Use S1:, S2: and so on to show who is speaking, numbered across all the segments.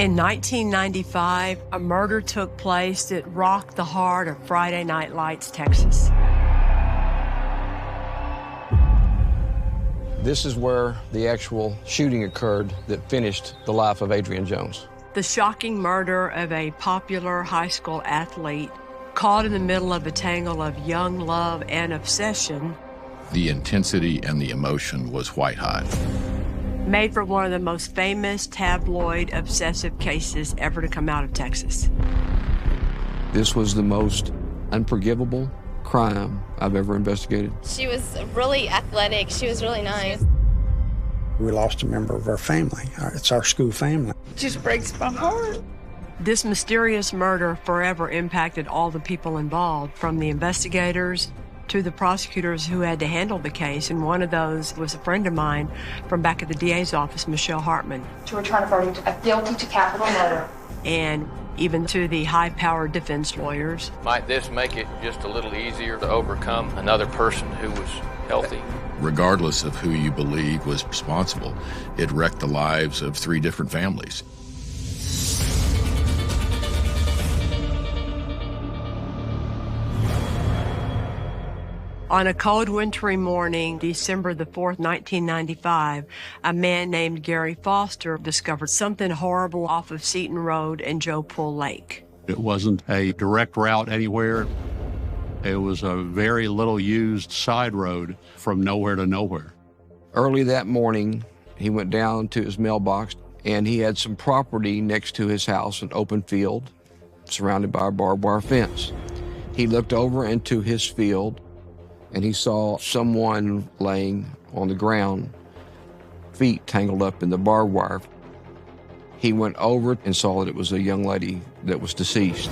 S1: In 1995, a murder took place that rocked the heart of Friday Night Lights, Texas.
S2: This is where the actual shooting occurred that finished the life of Adrian Jones.
S1: The shocking murder of a popular high school athlete caught in the middle of a tangle of young love and obsession.
S3: The intensity and the emotion was white hot.
S1: Made for one of the most famous tabloid obsessive cases ever to come out of Texas.
S2: This was the most unforgivable crime I've ever investigated.
S4: She was really athletic. She was really nice.
S5: We lost a member of our family. It's our school family.
S6: It just breaks my heart.
S1: This mysterious murder forever impacted all the people involved, from the investigators to the prosecutors who had to handle the case, and one of those was a friend of mine from back at the DA's office, Michelle Hartman.
S7: To return a verdict of guilty to capital murder.
S1: And even to the high-powered defense lawyers.
S8: Might this make it just a little easier to overcome another person who was healthy?
S3: Regardless of who you believe was responsible, it wrecked the lives of 3 different families.
S1: On a cold wintry morning, December the 4th, 1995, a man named Gary Foster discovered something horrible off of Seton Road and Joe Pool Lake.
S9: It wasn't a direct route anywhere. It was a very little used side road from nowhere to nowhere.
S2: Early that morning, he went down to his mailbox, and he had some property next to his house, an open field surrounded by a barbed wire fence. He looked over into his field, and he saw someone laying on the ground, feet tangled up in the barbed wire. He went over and saw that it was a young lady that was deceased.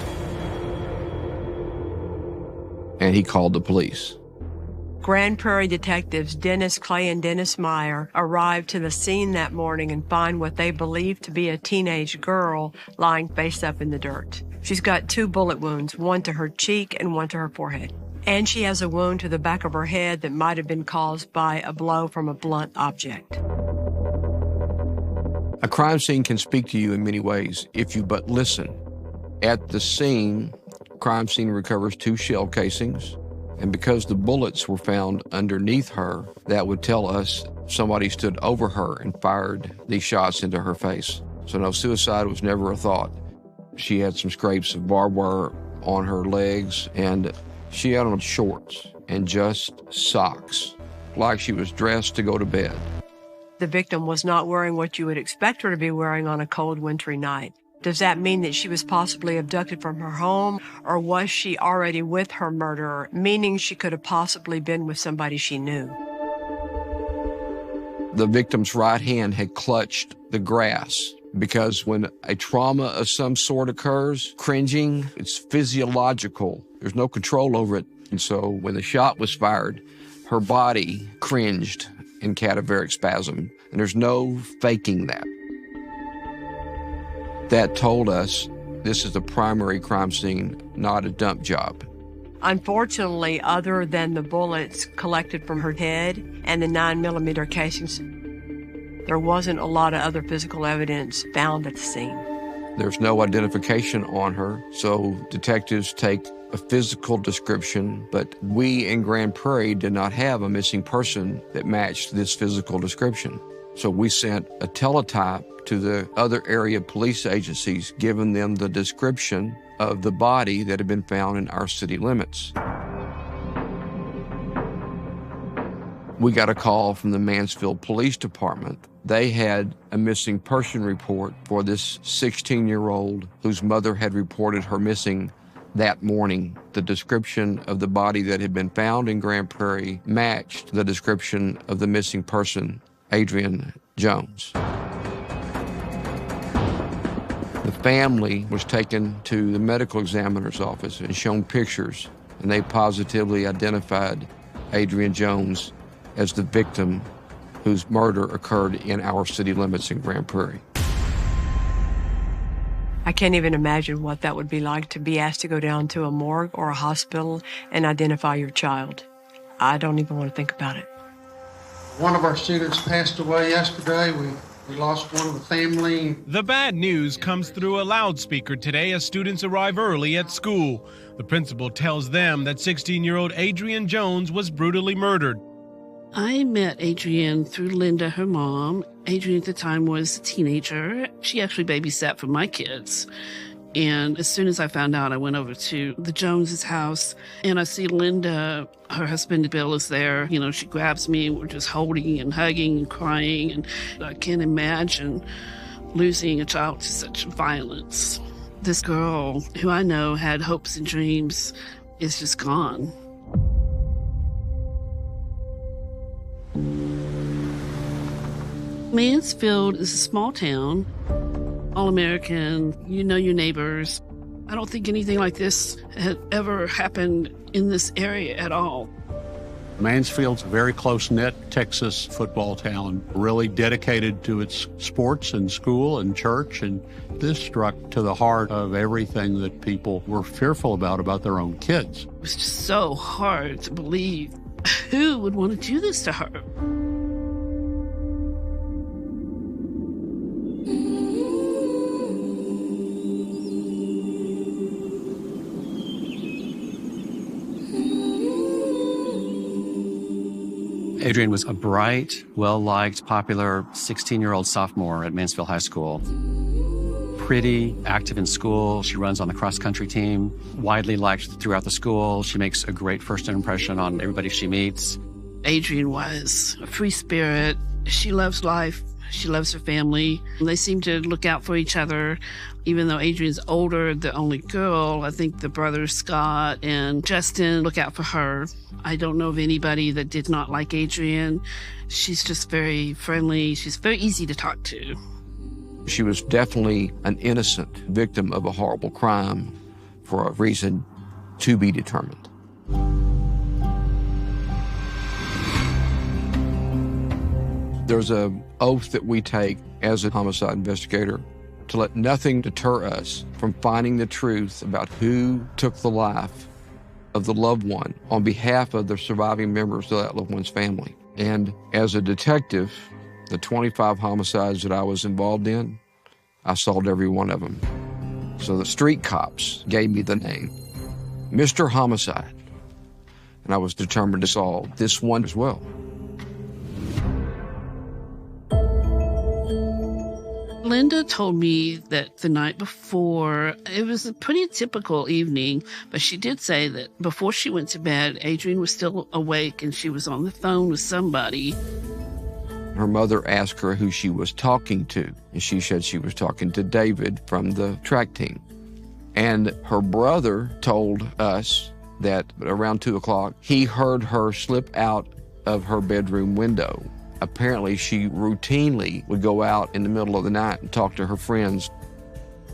S2: And he called the police.
S1: Grand Prairie detectives Dennis Clay and Dennis Meyer arrived to the scene that morning and find what they believed to be a teenage girl lying face up in the dirt. She's got 2 bullet wounds, one to her cheek and one to her forehead. And she has a wound to the back of her head that might have been caused by a blow from a blunt object.
S2: A crime scene can speak to you in many ways if you but listen. At the scene, crime scene recovers 2 shell casings, and because the bullets were found underneath her, that would tell us somebody stood over her and fired these shots into her face. So no, suicide was never a thought. She had some scrapes of barbed wire on her legs, and she had on shorts and just socks, like she was dressed to go to bed.
S1: The victim was not wearing what you would expect her to be wearing on a cold, wintry night. Does that mean that she was possibly abducted from her home, or was she already with her murderer, meaning she could have possibly been with somebody she knew?
S2: The victim's right hand had clutched the grass, because when a trauma of some sort occurs, cringing, it's physiological. There's no control over it. And so when the shot was fired, her body cringed in cadaveric spasm. And there's no faking that. That told us this is a primary crime scene, not a dump job.
S1: Unfortunately, other than the bullets collected from her head and the 9mm casings, there wasn't a lot of other physical evidence found at the scene.
S2: There's no identification on her, so detectives take a physical description, but we in Grand Prairie did not have a missing person that matched this physical description. So we sent a teletype to the other area police agencies, giving them the description of the body that had been found in our city limits. We got a call from the Mansfield Police Department. They had a missing person report for this 16-year-old whose mother had reported her missing that morning. The description of the body that had been found in Grand Prairie matched the description of the missing person, Adrian Jones. The family was taken to the medical examiner's office and shown pictures, and they positively identified Adrian Jones as the victim whose murder occurred in our city limits in Grand Prairie.
S1: I can't even imagine what that would be like to be asked to go down to a morgue or a hospital and identify your child. I don't even want to think about it.
S10: One of our students passed away yesterday. We
S5: We lost one of the family.
S10: The bad news comes through a loudspeaker today as students arrive early at school. The principal tells them that 16-year-old Adrienne Jones was brutally murdered.
S11: I met Adrienne through Linda, her mom. Adrienne at the time was a teenager. She actually babysat for my kids. And as soon as I found out, I went over to the Joneses' house, and I see Linda, her husband Bill is there. You know, she grabs me, and we're just holding and hugging and crying. And I can't imagine losing a child to such violence. This girl, who I know had hopes and dreams, is just gone. Mansfield is a small town, all-American, you know your neighbors. I don't think anything like this had ever happened in this area at all.
S9: Mansfield's a very close-knit Texas football town, really dedicated to its sports and school and church, and this struck to the heart of everything that people were fearful about their own kids.
S11: It was just so hard to believe. Who would want to do this to her?
S12: Adrienne was a bright, well-liked, popular 16-year-old sophomore at Mansfield High School. Pretty, active in school. She runs on the cross-country team, widely liked throughout the school. She makes a great first impression on everybody she meets.
S11: Adrienne was a free spirit. She loves life. She loves her family. They seem to look out for each other. Even though Adrienne's older, the only girl, I think the brothers Scott and Justin look out for her. I don't know of anybody that did not like Adrienne. She's just very friendly. She's very easy to talk to.
S2: She was definitely an innocent victim of a horrible crime for a reason to be determined. There's an oath that we take as a homicide investigator to let nothing deter us from finding the truth about who took the life of the loved one on behalf of the surviving members of that loved one's family. And as a detective, the 25 homicides that I was involved in, I solved every one of them. So the street cops gave me the name, Mr. Homicide, and I was determined to solve this one as well.
S11: Linda told me that the night before, it was a pretty typical evening, but she did say that before she went to bed, Adrienne was still awake and she was on the phone with somebody.
S2: Her mother asked her who she was talking to, and she said she was talking to David from the track team. And her brother told us that around 2 o'clock, he heard her slip out of her bedroom window. Apparently, she routinely would go out in the middle of the night and talk to her friends.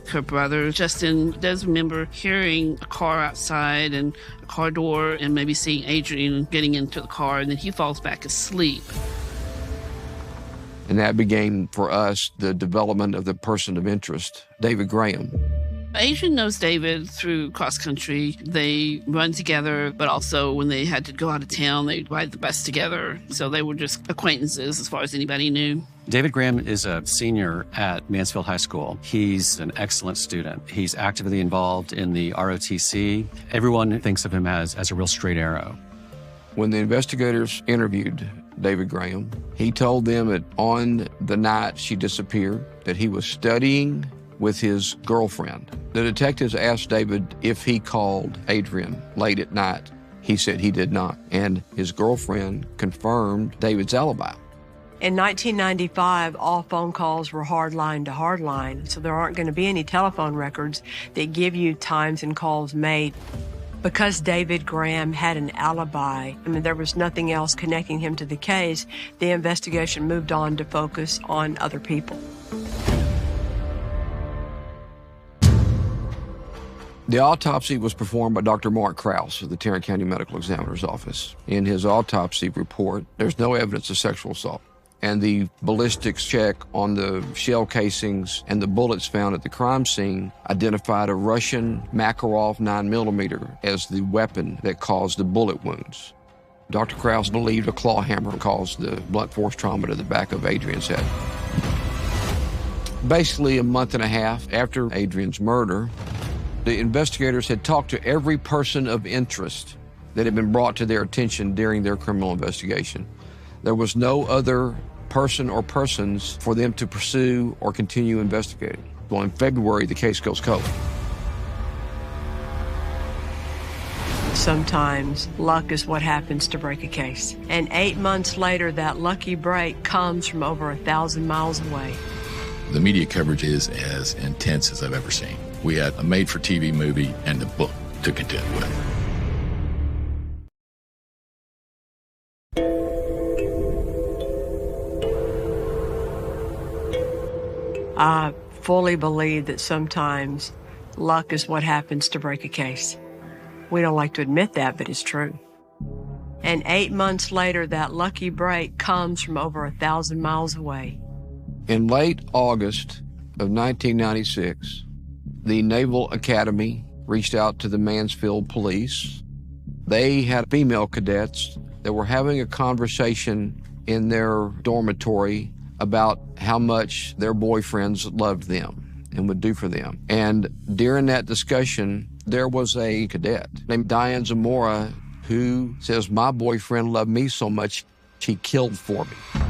S11: Her brother, Justin, does remember hearing a car outside and a car door and maybe seeing Adrienne getting into the car, and then he falls back asleep.
S2: And that began, for us, the development of the person of interest, David Graham.
S11: Adrienne knows David through cross country. They run together, but also when they had to go out of town, they ride the bus together. So they were just acquaintances as far as anybody knew.
S12: David Graham is a senior at Mansfield High School. He's an excellent student. He's actively involved in the ROTC. Everyone thinks of him as a real straight arrow.
S2: When the investigators interviewed David Graham, he told them that on the night she disappeared, that he was studying with his girlfriend. The detectives asked David if he called Adrienne late at night. He said he did not, and his girlfriend confirmed David's alibi.
S1: In 1995, all phone calls were hardline to hardline, so there aren't going to be any telephone records that give you times and calls made. Because David Graham had an alibi, there was nothing else connecting him to the case, the investigation moved on to focus on other people.
S2: The autopsy was performed by Dr. Mark Krause of the Tarrant County Medical Examiner's Office. In his autopsy report, there's no evidence of sexual assault. And the ballistics check on the shell casings and the bullets found at the crime scene identified a Russian Makarov 9mm as the weapon that caused the bullet wounds. Dr. Krause believed a claw hammer caused the blunt force trauma to the back of Adrienne's head. Basically, a month and a half after Adrian's murder, the investigators had talked to every person of interest that had been brought to their attention during their criminal investigation. There was no other person or persons for them to pursue or continue investigating. Well, in February, the case goes cold.
S1: Sometimes luck is what happens to break a case. And 8 months later, that lucky break comes from over 1,000 miles away.
S3: The media coverage is as intense as I've ever seen. We had a made-for-TV movie and a book to contend with.
S1: I fully believe that sometimes luck is what happens to break a case. We don't like to admit that, but it's true. And 8 months later, that lucky break comes from over 1,000 miles away.
S2: In late August of 1996, the Naval Academy reached out to the Mansfield police. They had female cadets that were having a conversation in their dormitory about how much their boyfriends loved them and would do for them. And during that discussion, there was a cadet named Diane Zamora who says, "My boyfriend loved me so much, he killed for me."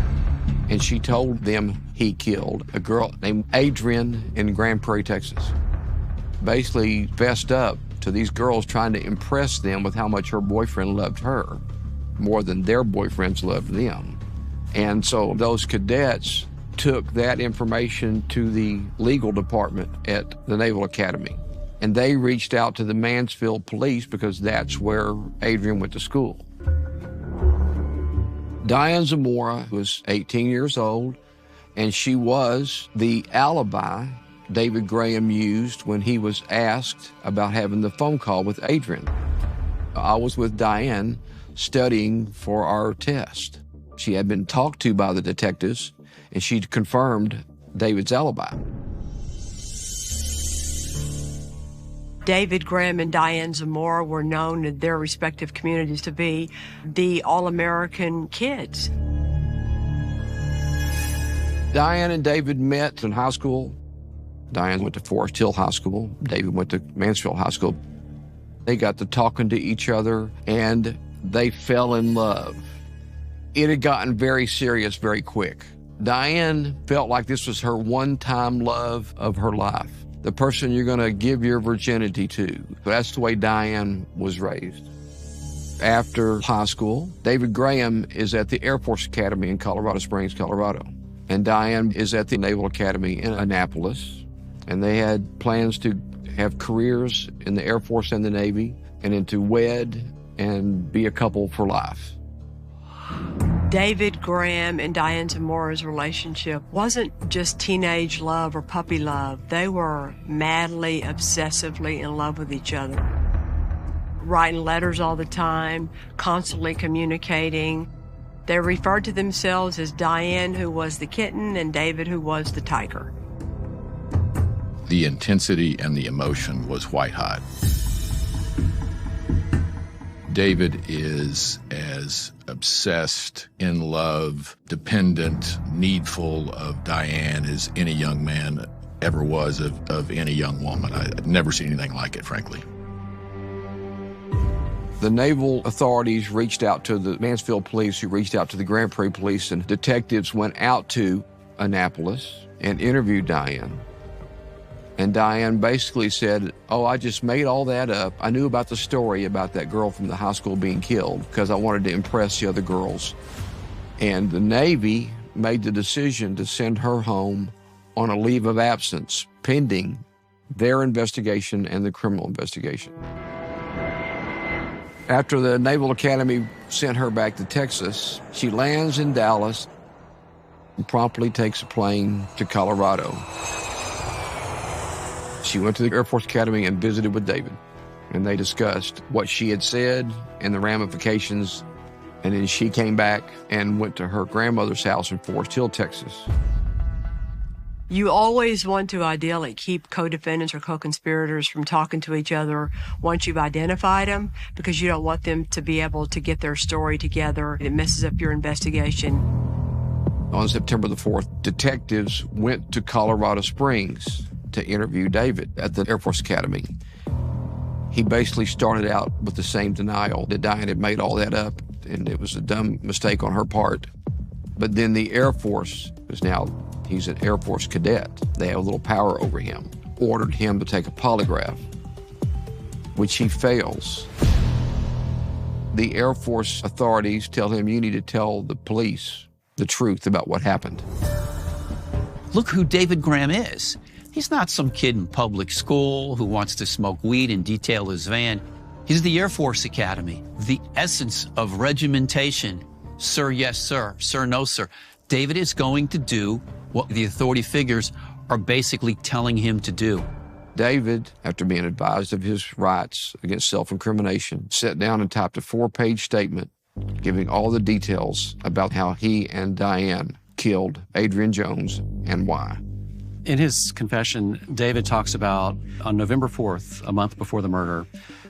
S2: And she told them he killed a girl named Adrian in Grand Prairie, Texas. Basically fessed up to these girls, trying to impress them with how much her boyfriend loved her more than their boyfriends loved them. And so those cadets took that information to the legal department at the Naval Academy. And they reached out to the Mansfield police because that's where Adrian went to school. Diane Zamora was 18 years old, and she was the alibi David Graham used when he was asked about having the phone call with Adrian. I was with Diane studying for our test. She had been talked to by the detectives, and she'd confirmed David's alibi.
S1: David Graham and Diane Zamora were known in their respective communities to be the all-American kids.
S2: Diane and David met in high school. Diane went to Forest Hill High School. David went to Mansfield High School. They got to talking to each other, and they fell in love. It had gotten very serious very quick. Diane felt like this was her one-time love of her life, the person you're going to give your virginity to. That's the way Diane was raised. After high school, David Graham is at the Air Force Academy in Colorado Springs, Colorado. And Diane is at the Naval Academy in Annapolis. And they had plans to have careers in the Air Force and the Navy, and then to wed and be a couple for life.
S1: David Graham and Diane Zamora's relationship wasn't just teenage love or puppy love. They were madly, obsessively in love with each other. Writing letters all the time, constantly communicating. They referred to themselves as Diane, who was the kitten, and David, who was the tiger.
S3: The intensity and the emotion was white hot. David is as obsessed, in love, dependent, needful of Diane as any young man ever was of any young woman. I've never seen anything like it, frankly.
S2: The naval authorities reached out to the Mansfield police, who reached out to the Grand Prairie police, and detectives went out to Annapolis and interviewed Diane. And Diane basically said, "Oh, I just made all that up. I knew about the story about that girl from the high school being killed because I wanted to impress the other girls." And the Navy made the decision to send her home on a leave of absence pending their investigation and the criminal investigation. After the Naval Academy sent her back to Texas, she lands in Dallas and promptly takes a plane to Colorado. She went to the Air Force Academy and visited with David, and they discussed what she had said and the ramifications. And then she came back and went to her grandmother's house in Forest Hill, Texas.
S1: You always want to ideally keep co-defendants or co-conspirators from talking to each other once you've identified them, because you don't want them to be able to get their story together. It messes up your investigation.
S2: On September the 4th, detectives went to Colorado Springs to interview David at the Air Force Academy. He basically started out with the same denial that Diane had made all that up, and it was a dumb mistake on her part. But then the Air Force, because now he's an Air Force cadet, they have a little power over him, ordered him to take a polygraph, which he fails. The Air Force authorities tell him, you need to tell the police the truth about what happened.
S13: Look who David Graham is. He's not some kid in public school who wants to smoke weed and detail his van. He's the Air Force Academy, the essence of regimentation. Sir, yes, sir. Sir, no, sir. David is going to do what the authority figures are basically telling him to do.
S2: David, after being advised of his rights against self-incrimination, sat down and typed a 4-page statement giving all the details about how he and Diane killed Adrian Jones and why.
S12: In his confession, David talks about on November 4th, a month before the murder,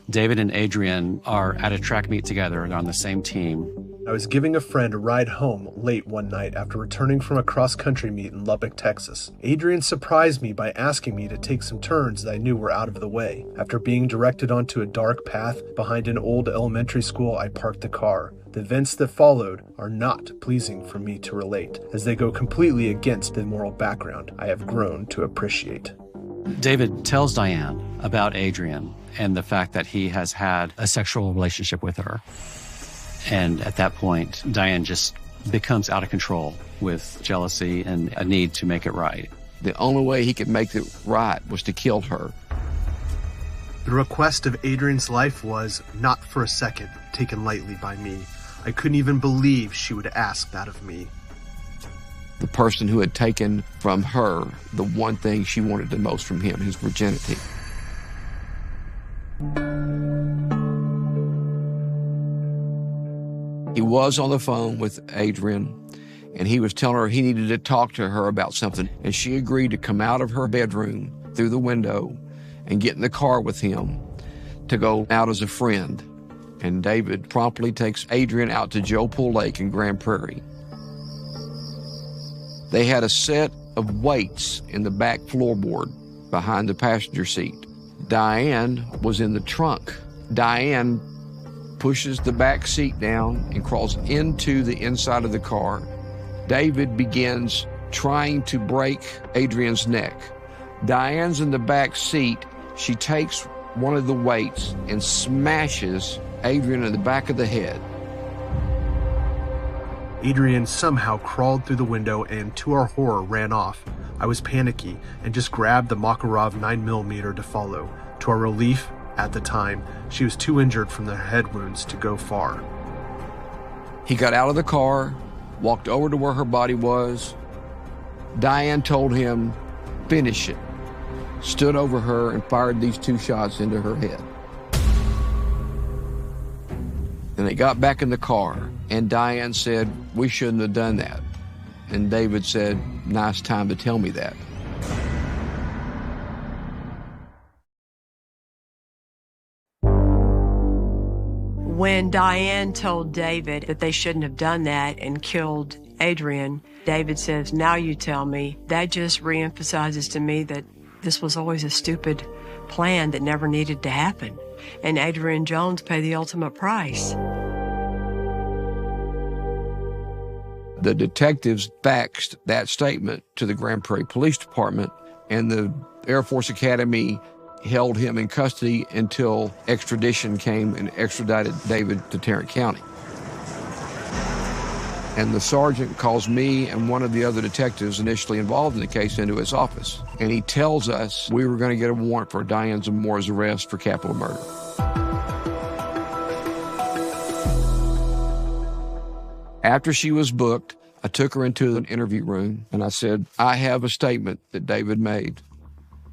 S12: David and Adrian are at a track meet together and on the same team.
S14: I was giving a friend a ride home late one night after returning from a cross-country meet in Lubbock, Texas. Adrian surprised me by asking me to take some turns that I knew were out of the way. After being directed onto a dark path behind an old elementary school, I parked the car. The events that followed are not pleasing for me to relate, as they go completely against the moral background I have grown to appreciate.
S12: David tells Diane about Adrian and the fact that he has had a sexual relationship with her. And at that point, Diane just becomes out of control with jealousy and a need to make it right.
S2: The only way he could make it right was to kill her.
S14: The request of Adrian's life was, not for a second, taken lightly by me. I couldn't even believe she would ask that of me.
S2: The person who had taken from her the one thing she wanted the most from him, his virginity. He was on the phone with Adrian, and he was telling her he needed to talk to her about something, and she agreed to come out of her bedroom through the window and get in the car with him to go out as a friend. And David promptly takes Adrian out to Joe Pool Lake in Grand Prairie. They had a set of weights in the back floorboard behind the passenger seat. Diane was in the trunk. Diane pushes the back seat down and crawls into the inside of the car. David begins trying to break Adrian's neck. Diane's in the back seat. She takes one of the weights and smashes Adrian in the back of the head.
S14: Adrian somehow crawled through the window and, to our horror, ran off. I was panicky and just grabbed the Makarov 9mm to follow. To our relief, at the time, she was too injured from the head wounds to go far.
S2: He got out of the car, walked over to where her body was. Diane told him, finish it. Stood over her and fired these 2 shots into her head. And they got back in the car, and Diane said, we shouldn't have done that. And David said, nice time to tell me that.
S1: When Diane told David that they shouldn't have done that and killed Adrian, David says, now you tell me. That just reemphasizes to me that this was always a stupid plan that never needed to happen. And Adrian Jones paid the ultimate price.
S2: The detectives faxed that statement to the Grand Prairie Police Department, and the Air Force Academy held him in custody until extradition came and extradited David to Tarrant County. And the sergeant calls me and one of the other detectives initially involved in the case into his office. And he tells us we were going to get a warrant for Diane Zamora's arrest for capital murder. After she was booked, I took her into an interview room and I said, I have a statement that David made.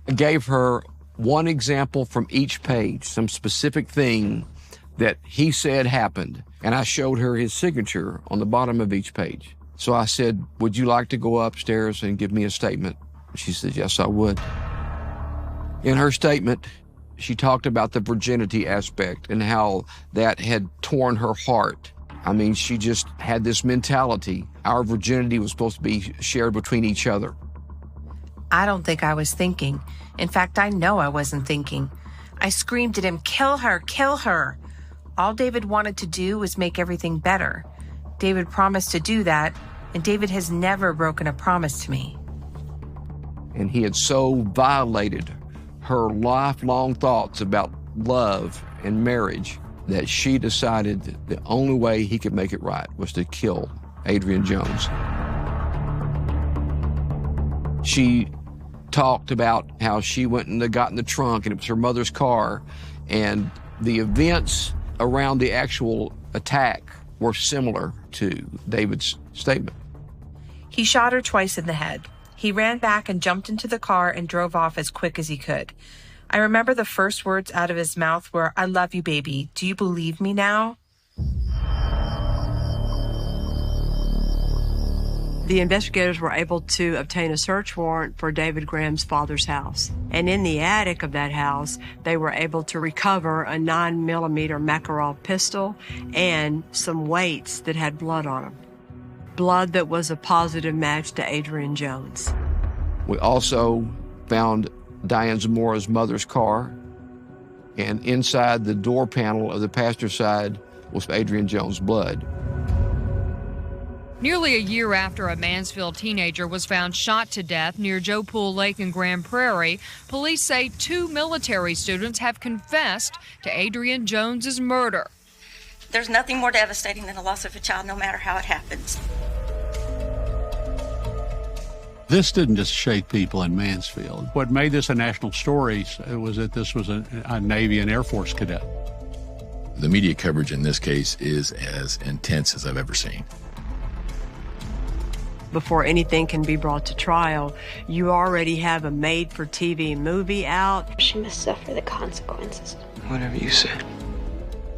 S2: I gave her one example from each page, some specific thing that he said happened, and I showed her his signature on the bottom of each page. So I said, would you like to go upstairs and give me a statement? She said, yes, I would. In her statement, she talked about the virginity aspect and how that had torn her heart. I mean, she just had this mentality. Our virginity was supposed to be shared between each other.
S15: I don't think I was thinking. In fact, I know I wasn't thinking. I screamed at him, "Kill her, kill her." All David wanted to do was make everything better. David promised to do that, and David has never broken a promise to me.
S2: And he had so violated her lifelong thoughts about love and marriage that she decided that the only way he could make it right was to kill Adrian Jones. She talked about how she went and got in the trunk and it was her mother's car, and the events around the actual attack were similar to David's statement.
S15: He shot her twice in the head. He ran back and jumped into the car and drove off as quick as he could. I remember the first words out of his mouth were, "I love you, baby. Do you believe me now?"
S1: The investigators were able to obtain a search warrant for David Graham's father's house. And in the attic of that house, they were able to recover a 9mm Makarov pistol and some weights that had blood on them. Blood that was a positive match to Adrian Jones.
S2: We also found Diane Zamora's mother's car, and inside the door panel of the passenger side was Adrian Jones' blood.
S16: Nearly a year after a Mansfield teenager was found shot to death near Joe Pool Lake in Grand Prairie, police say 2 military students have confessed to Adrian Jones's murder.
S17: There's nothing more devastating than the loss of a child, no matter how it happens.
S9: This didn't just shake people in Mansfield. What made this a national story was that this was a Navy and Air Force cadet.
S3: The media coverage in this case is as intense as I've ever seen.
S1: Before anything can be brought to trial, you already have a made-for-TV movie out.
S18: She must suffer the consequences.
S19: Whatever you say.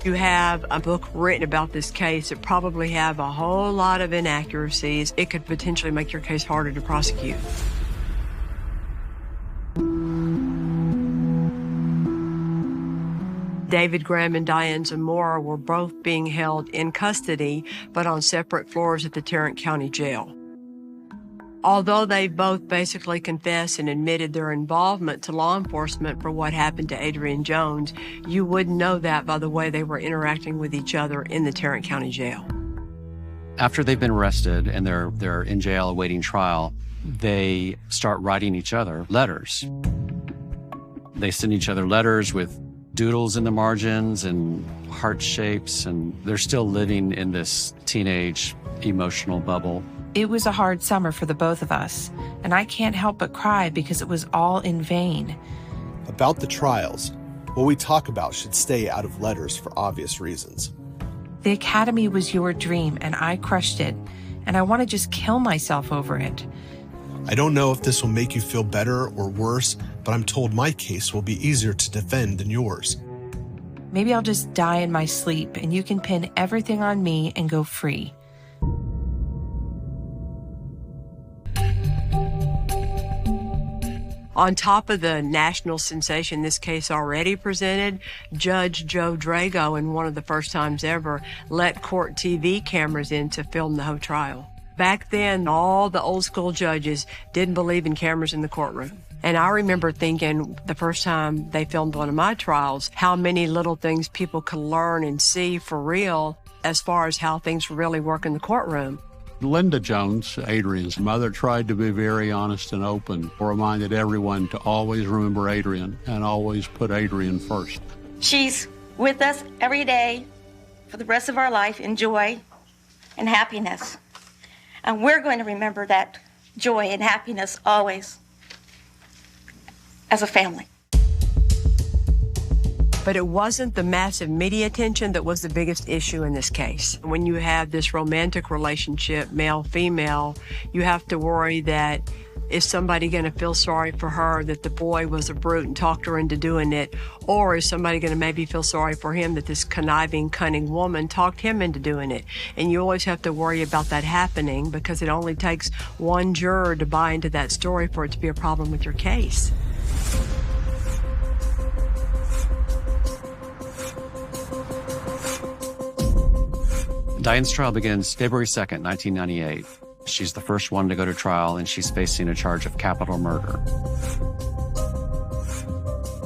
S1: You have a book written about this case that probably have a whole lot of inaccuracies. It could potentially make your case harder to prosecute. David Graham and Diane Zamora were both being held in custody, but on separate floors at the Tarrant County Jail. Although they both basically confessed and admitted their involvement to law enforcement for what happened to Adrian Jones, you wouldn't know that by the way they were interacting with each other in the Tarrant County Jail.
S12: After they've been arrested and they're in jail awaiting trial, they start writing each other letters. They send each other letters with doodles in the margins and heart shapes, and they're still living in this teenage emotional bubble.
S15: It was a hard summer for the both of us, and I can't help but cry because it was all in vain.
S14: About the trials, what we talk about should stay out of letters for obvious reasons.
S15: The academy was your dream, and I crushed it, and I want to just kill myself over it.
S14: I don't know if this will make you feel better or worse, but I'm told my case will be easier to defend than yours.
S15: Maybe I'll just die in my sleep, and you can pin everything on me and go free.
S1: On top of the national sensation this case already presented, Judge Joe Drago, in one of the first times ever, let court TV cameras in to film the whole trial. Back then, all the old school judges didn't believe in cameras in the courtroom. And I remember thinking the first time they filmed one of my trials, how many little things people could learn and see for real as far as how things really work in the courtroom.
S9: Linda Jones, Adrian's mother, tried to be very honest and open, reminded everyone to always remember Adrian and always put Adrian first.
S17: She's with us every day for the rest of our life in joy and happiness. And we're going to remember that joy and happiness always as a family.
S1: But it wasn't the massive media attention that was the biggest issue in this case. When you have this romantic relationship, male-female, you have to worry that is somebody going to feel sorry for her that the boy was a brute and talked her into doing it? Or is somebody going to maybe feel sorry for him that this conniving, cunning woman talked him into doing it? And you always have to worry about that happening because it only takes one juror to buy into that story for it to be a problem with your case.
S12: Diane's trial begins February 2nd, 1998. She's the first one to go to trial, and she's facing a charge of capital murder.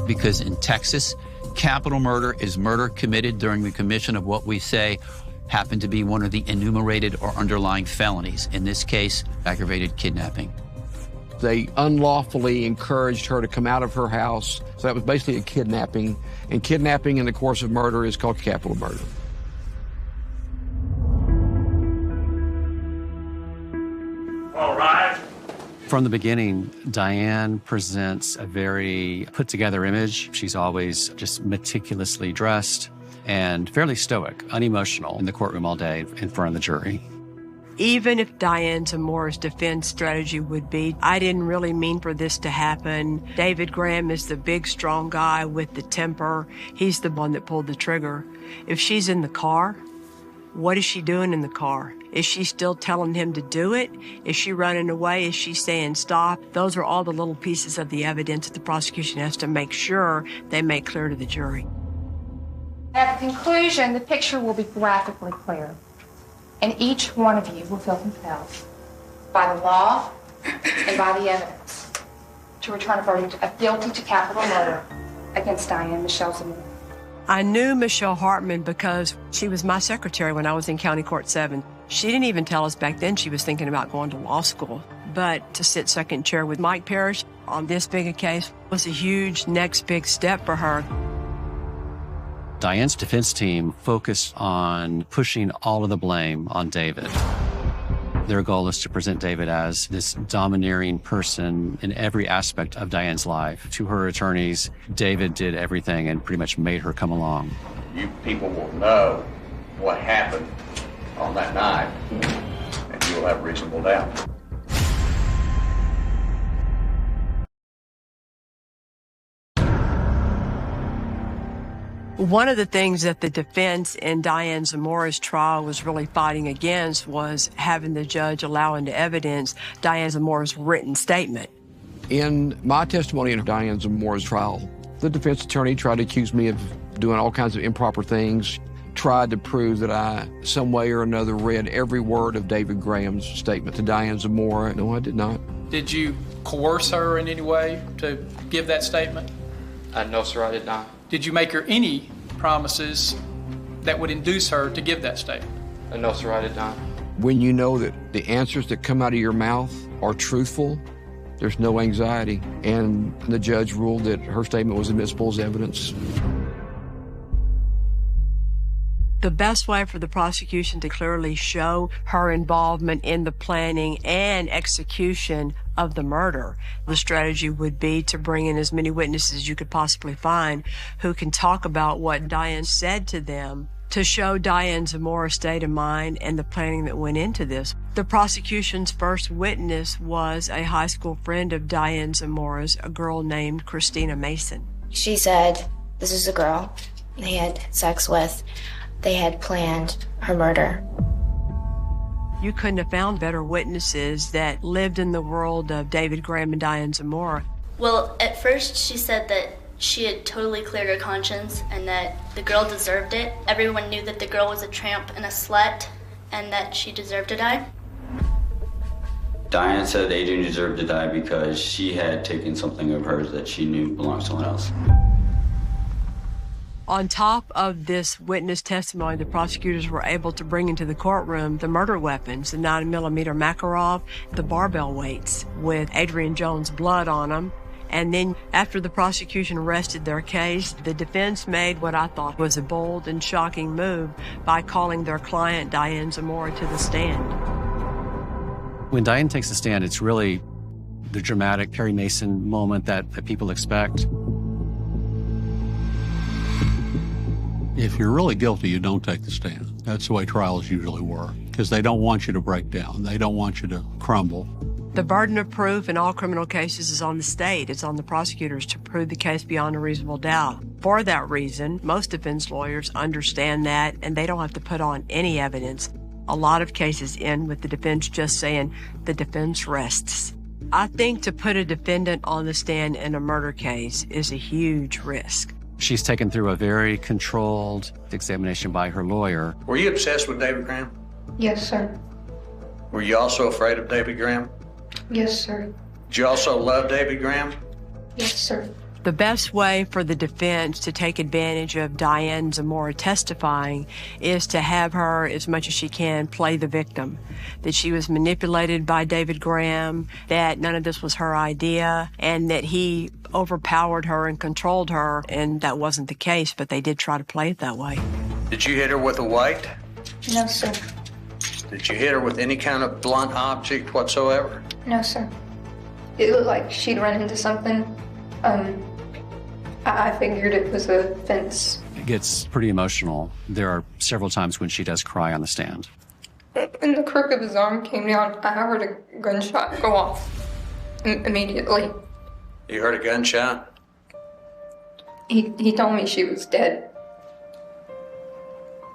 S13: Because in Texas, capital murder is murder committed during the commission of what we say happened to be one of the enumerated or underlying felonies. In this case, aggravated kidnapping.
S2: They unlawfully encouraged her to come out of her house. So that was basically a kidnapping. And kidnapping in the course of murder is called capital murder.
S19: All right.
S12: From the beginning, Diane presents a very put-together image. She's always just meticulously dressed and fairly stoic, unemotional in the courtroom all day in front of the jury.
S1: Even if Diane Zamora's defense strategy would be, I didn't really mean for this to happen. David Graham is the big, strong guy with the temper. He's the one that pulled the trigger. If she's in the car, what is she doing in the car? Is she still telling him to do it? Is she running away? Is she saying stop? Those are all the little pieces of the evidence that the prosecution has to make sure they make clear to the jury.
S7: At the conclusion, the picture will be graphically clear, and each one of you will feel compelled by the law and by the evidence to return a verdict of guilty to capital murder against Diane Michelle Zamora.
S1: I knew Michelle Hartman because she was my secretary when I was in County Court 7. She didn't even tell us back then she was thinking about going to law school. But to sit second chair with Mike Parrish on this big a case was a huge next big step for her.
S12: Diane's defense team focused on pushing all of the blame on David. Their goal is to present David as this domineering person in every aspect of Diane's life. To her attorneys, David did everything and pretty much made her come along.
S19: You people will know what happened on that night, and you will have reasonable doubt.
S1: One of the things that the defense in Diane Zamora's trial was really fighting against was having the judge allow into evidence Diane Zamora's written statement.
S2: In my testimony in Diane Zamora's trial, the defense attorney tried to accuse me of doing all kinds of improper things, tried to prove that I, some way or another, read every word of David Graham's statement to Diane Zamora. No, I did not.
S20: Did you coerce her in any way to give that statement?
S8: No, sir, I did not.
S20: Did you make her any promises that would induce her to give that statement?
S8: No, sir, I did not.
S2: When you know that the answers that come out of your mouth are truthful, there's no anxiety. And the judge ruled that her statement was admissible as evidence.
S1: The best way for the prosecution to clearly show her involvement in the planning and execution of the murder, the strategy would be to bring in as many witnesses as you could possibly find who can talk about what Diane said to them to show Diane Zamora's state of mind and the planning that went into this. The prosecution's first witness was a high school friend of Diane Zamora's, a girl named Christina Mason.
S4: She said, this is a girl they had sex with. They had planned her murder.
S1: You couldn't have found better witnesses that lived in the world of David Graham and Diane Zamora.
S21: Well, at first she said that she had totally cleared her conscience and that the girl deserved it. Everyone knew that the girl was a tramp and a slut and that she deserved to die.
S22: Diane said Adrian deserved to die because she had taken something of hers that she knew belonged to someone else.
S1: On top of this witness testimony, the prosecutors were able to bring into the courtroom the murder weapons, the 9mm Makarov, the barbell weights with Adrian Jones' blood on them. And then after the prosecution rested their case, the defense made what I thought was a bold and shocking move by calling their client, Diane Zamora, to the stand.
S12: When Diane takes the stand, it's really the dramatic Perry Mason moment that people expect.
S9: If you're really guilty, you don't take the stand. That's the way trials usually work, because they don't want you to break down. They don't want you to crumble.
S1: The burden of proof in all criminal cases is on the state. It's on the prosecutors to prove the case beyond a reasonable doubt. For that reason, most defense lawyers understand that, and they don't have to put on any evidence. A lot of cases end with the defense just saying, the defense rests. I think to put a defendant on the stand in a murder case is a huge risk.
S12: She's taken through a very controlled examination by her lawyer.
S19: Were you obsessed with David Graham?
S5: Yes, sir.
S19: Were you also afraid of David Graham?
S5: Yes, sir.
S19: Did you also love David Graham?
S5: Yes, sir.
S1: The best way for the defense to take advantage of Diane Zamora testifying is to have her, as much as she can, play the victim. That she was manipulated by David Graham, that none of this was her idea, and that he overpowered her and controlled her, and that wasn't the case, but they did try to play it that way.
S19: Did you hit her with a weight?
S5: No, sir.
S19: Did you hit her with any kind of blunt object whatsoever?
S5: No, sir. It looked like she'd run into something. I figured it was a fence.
S12: It gets pretty emotional. There are several times when she does cry on the stand.
S5: When the crook of his arm came down, I heard a gunshot go off immediately.
S19: You heard a gunshot?
S5: He told me she was dead.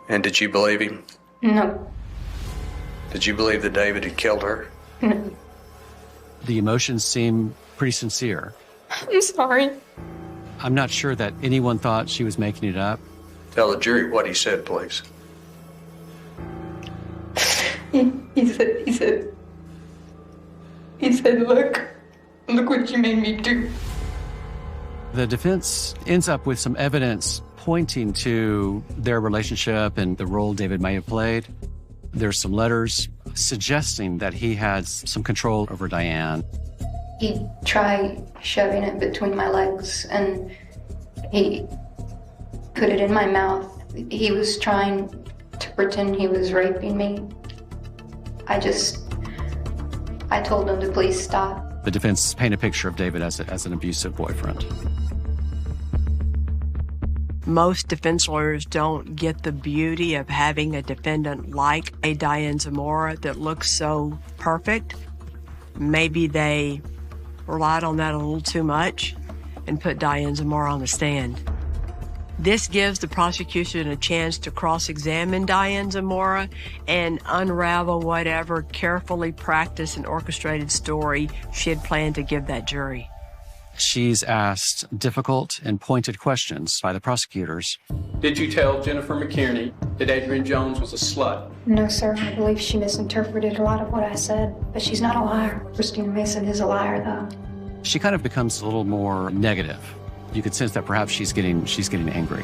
S19: And did you believe him?
S5: No.
S19: Did you believe that David had killed her?
S5: No.
S12: The emotions seem pretty sincere.
S5: I'm sorry.
S12: I'm not sure that anyone thought she was making it up.
S19: Tell the jury what he said, please.
S5: He said, look what you made me do.
S12: The defense ends up with some evidence pointing to their relationship and the role David may have played. There's some letters suggesting that he had some control over Diane.
S5: He tried shoving it between my legs, and he put it in my mouth. He was trying to pretend he was raping me. I told him to please stop.
S12: The defense paint a picture of David as an abusive boyfriend.
S1: Most defense lawyers don't get the beauty of having a defendant like a Diane Zamora that looks so perfect. Maybe they relied on that a little too much and put Diane Zamora on the stand. This gives the prosecution a chance to cross-examine Diane Zamora and unravel whatever carefully practiced and orchestrated story she had planned to give that jury.
S12: She's asked difficult and pointed questions by the prosecutors.
S20: Did you tell Jennifer McKinney that Adrian Jones was a slut?
S5: No, sir. I believe she misinterpreted a lot of what I said, but she's not a liar. Christina Mason is a liar, though.
S12: She kind of becomes a little more negative. You could sense that perhaps she's getting angry.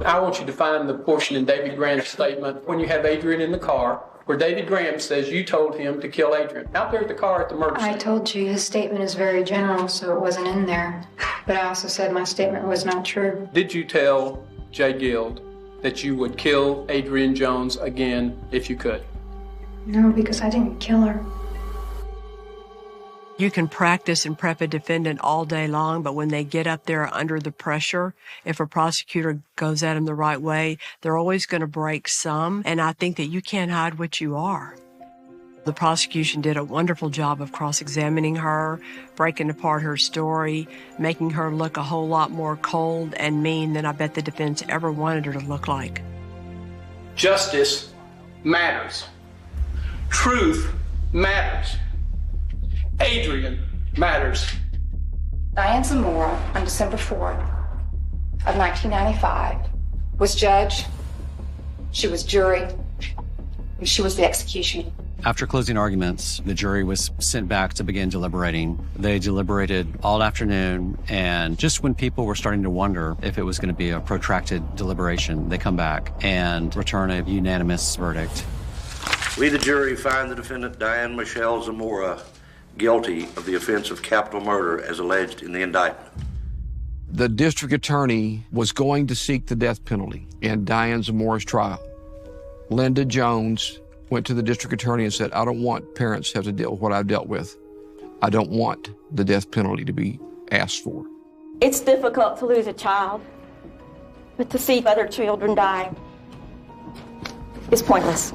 S20: I want you to find the portion in David Graham's statement when you have Adrian in the car where David Graham says you told him to kill Adrian. Out there at the car at the murder scene.
S5: I told you his statement is very general, so it wasn't in there. But I also said my statement was not true.
S20: Did you tell Jay Guild that you would kill Adrian Jones again if you could?
S5: No, because I didn't kill her.
S1: You can practice and prep a defendant all day long, but when they get up there under the pressure, if a prosecutor goes at them the right way, they're always going to break some. And I think that you can't hide what you are. The prosecution did a wonderful job of cross-examining her, breaking apart her story, making her look a whole lot more cold and mean than I bet the defense ever wanted her to look like.
S20: Justice matters. Truth matters. Adrian matters.
S7: Diane Zamora, on December 4th of 1995, was judge, she was jury, and she was the executioner.
S12: After closing arguments, the jury was sent back to begin deliberating. They deliberated all afternoon, and just when people were starting to wonder if it was going to be a protracted deliberation, they come back and return a unanimous verdict.
S6: We, the jury, find the defendant Diane Michelle Zamora guilty of the offense of capital murder as alleged in the indictment.
S2: The district attorney was going to seek the death penalty in Diane Zamora's trial. Linda Jones went to the district attorney and said, I don't want parents to have to deal with what I've dealt with. I don't want the death penalty to be asked for.
S17: It's difficult to lose a child, but to see other children die is pointless.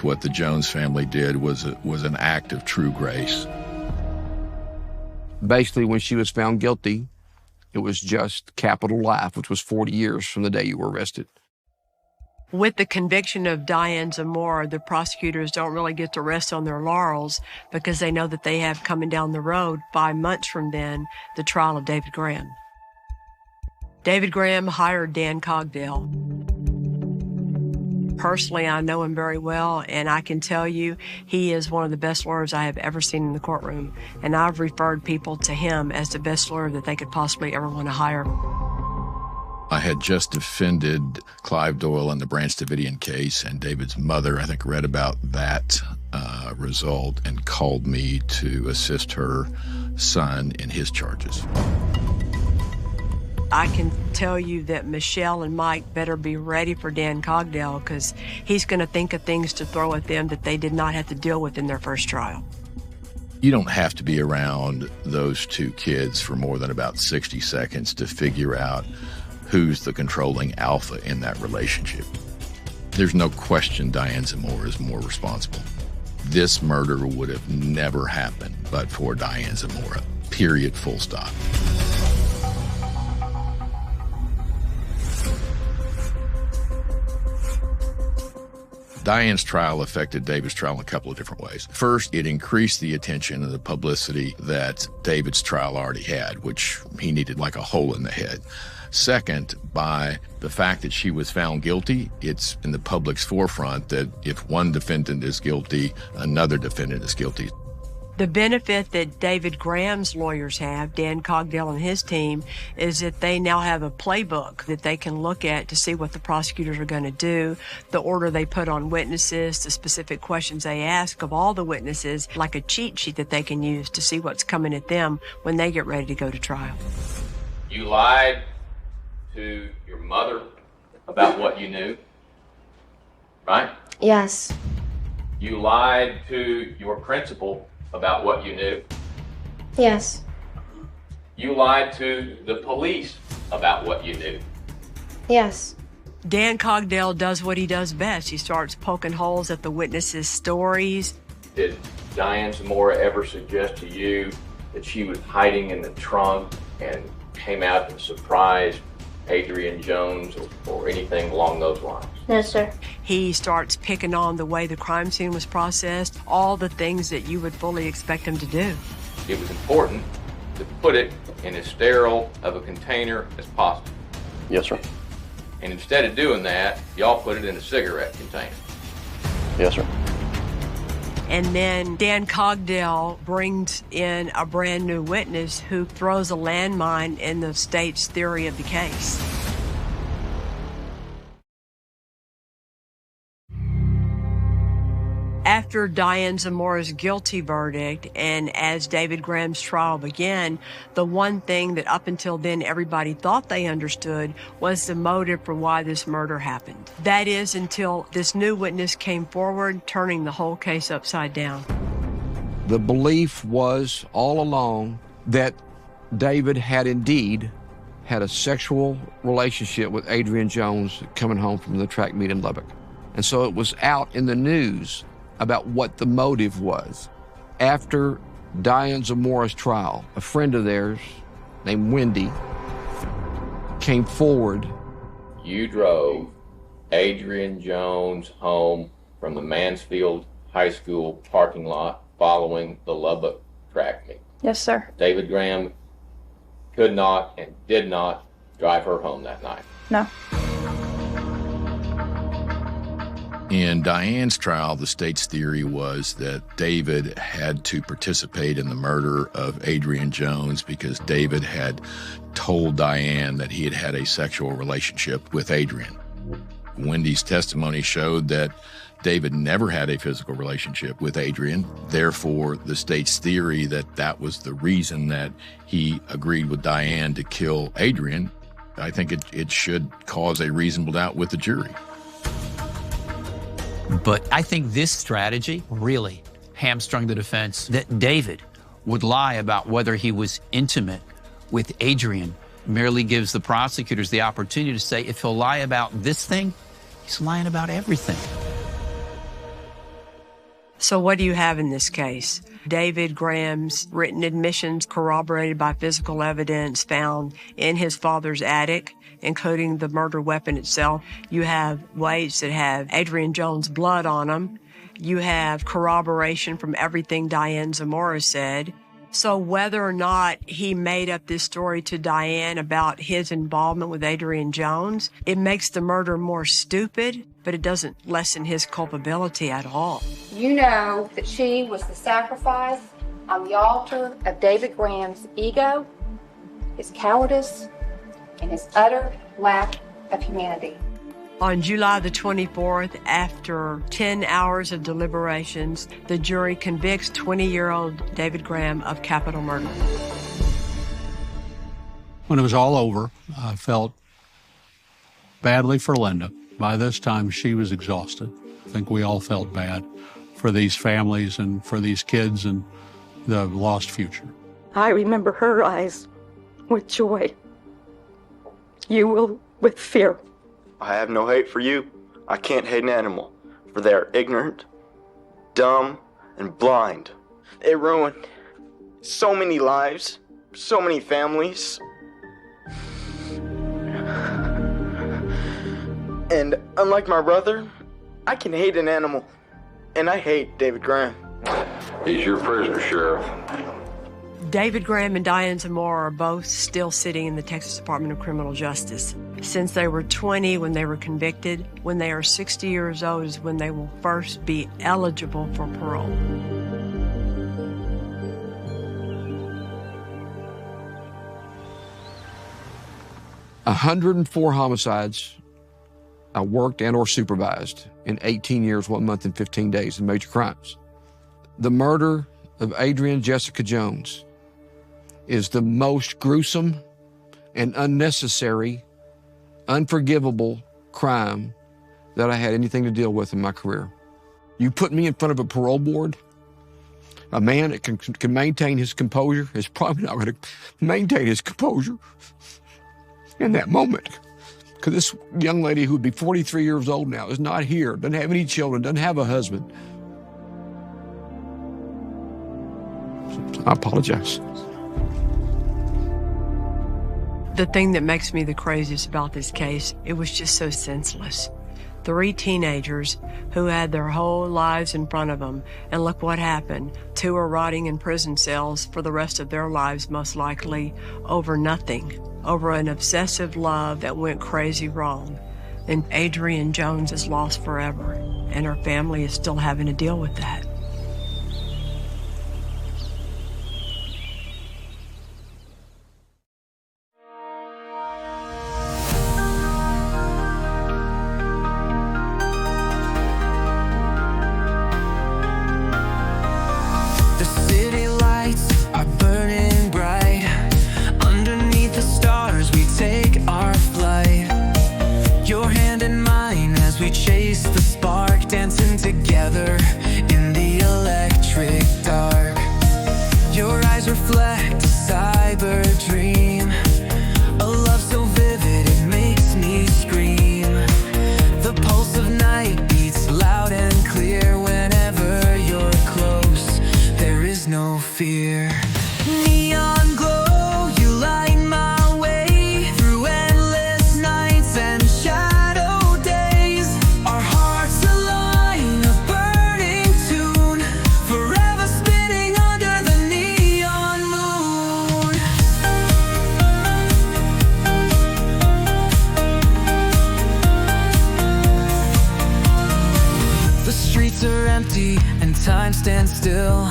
S3: What the Jones family did was an act of true grace.
S2: Basically, when she was found guilty, it was just capital life, which was 40 years from the day you were arrested.
S1: With the conviction of Diane Zamora, the prosecutors don't really get to rest on their laurels because they know that they have coming down the road 5 months from then the trial of David Graham. David Graham hired Dan Cogdell. Personally, I know him very well, and I can tell you he is one of the best lawyers I have ever seen in the courtroom, and I've referred people to him as the best lawyer that they could possibly ever want to hire.
S3: I had just defended Clive Doyle in the Branch Davidian case, and David's mother, I think, read about that result and called me to assist her son in his charges.
S1: I can tell you that Michelle and Mike better be ready for Dan Cogdell because he's going to think of things to throw at them that they did not have to deal with in their first trial.
S3: You don't have to be around those two kids for more than about 60 seconds to figure out who's the controlling alpha in that relationship. There's no question Diane Zamora is more responsible. This murder would have never happened but for Diane Zamora. Period, full stop. Diane's trial affected David's trial in a couple of different ways. First, it increased the attention and the publicity that David's trial already had, which he needed like a hole in the head. Second, by the fact that she was found guilty, it's in the public's forefront that if one defendant is guilty, another defendant is guilty.
S1: The benefit that David Graham's lawyers have, Dan Cogdell and his team, is that they now have a playbook that they can look at to see what the prosecutors are going to do, the order they put on witnesses, the specific questions they ask of all the witnesses, like a cheat sheet that they can use to see what's coming at them when they get ready to go to trial.
S8: You lied to your mother about what you knew, right?
S4: Yes.
S8: You lied to your principal about what you knew.
S4: Yes.
S8: You lied to the police about what you knew.
S4: Yes.
S1: Dan Cogdell does what he does best. He starts poking holes at the witnesses' stories.
S8: Did Diane Zamora ever suggest to you that she was hiding in the trunk and came out and surprised Adrian Jones or anything along those lines?
S4: No, sir.
S1: He starts picking on the way the crime scene was processed, all the things that you would fully expect him to do.
S8: It was important to put it in as sterile of a container as possible.
S10: Yes, sir.
S8: And instead of doing that, y'all put it in a cigarette container.
S10: Yes, sir.
S1: And then Dan Cogdell brings in a brand new witness who throws a landmine in the state's theory of the case. After Diane Zamora's guilty verdict and as David Graham's trial began, the one thing that up until then everybody thought they understood was the motive for why this murder happened. That is, until this new witness came forward, turning the whole case upside down.
S2: The belief was all along that David had indeed had a sexual relationship with Adrian Jones coming home from the track meet in Lubbock. And so it was out in the news about what the motive was. After Diane Zamora's trial, a friend of theirs named Wendy came forward.
S8: You drove Adrian Jones home from the Mansfield High School parking lot following the Lubbock track meet.
S11: Yes, sir.
S8: David Graham could not and did not drive her home that night.
S11: No.
S3: In Diane's trial, the state's theory was that David had to participate in the murder of Adrian Jones because David had told Diane that he had had a sexual relationship with Adrian. Wendy's testimony showed that David never had a physical relationship with Adrian. Therefore, the state's theory that that was the reason that he agreed with Diane to kill Adrian, I think it should cause a reasonable doubt with the jury.
S13: But I think this strategy really hamstrung the defense that David would lie about whether he was intimate with Adrian merely gives the prosecutors the opportunity to say if he'll lie about this thing, he's lying about everything.
S1: So what do you have in this case? David Graham's written admissions corroborated by physical evidence found in his father's attic, including the murder weapon itself. You have weights that have Adrian Jones' blood on them. You have corroboration from everything Diane Zamora said. So whether or not he made up this story to Diane about his involvement with Adrian Jones, it makes the murder more stupid, but it doesn't lessen his culpability at all.
S7: You know that she was the sacrifice on the altar of David Graham's ego, his cowardice, and his utter lack of humanity.
S1: On July the 24th, after 10 hours of deliberations, the jury convicts 20-year-old David Graham of capital murder.
S9: When it was all over, I felt badly for Linda. By this time, she was exhausted. I think we all felt bad for these families and for these kids and the lost future.
S11: I remember her eyes with joy. You will with fear.
S10: I have no hate for you. I can't hate an animal, for they are ignorant, dumb, and blind. They ruined so many lives, so many families. And unlike my brother, I can hate an animal, and I hate David Graham.
S3: He's your prisoner, Sheriff.
S1: David Graham and Diane Zamora are both still sitting in the Texas Department of Criminal Justice. Since they were 20 when they were convicted, when they are 60 years old is when they will first be eligible for parole.
S2: "104 homicides I worked and or supervised in 18 years, 1 month, and 15 days in major crimes. The murder of Adrian Jessica Jones is the most gruesome and unnecessary, unforgivable crime that I had anything to deal with in my career. You put me in front of a parole board, a man that can maintain his composure is probably not going to maintain his composure in that moment. Because this young lady who would be 43 years old now is not here, doesn't have any children, doesn't have a husband. I apologize.
S1: The thing that makes me the craziest about this case, it was just so senseless. 3 teenagers who had their whole lives in front of them, and look what happened. 2 are rotting in prison cells for the rest of their lives, most likely, over nothing, over an obsessive love that went crazy wrong. And Adrian Jones is lost forever, and her family is still having to deal with that.
S16: Time stands still.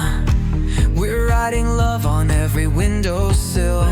S16: We're writing love on every windowsill.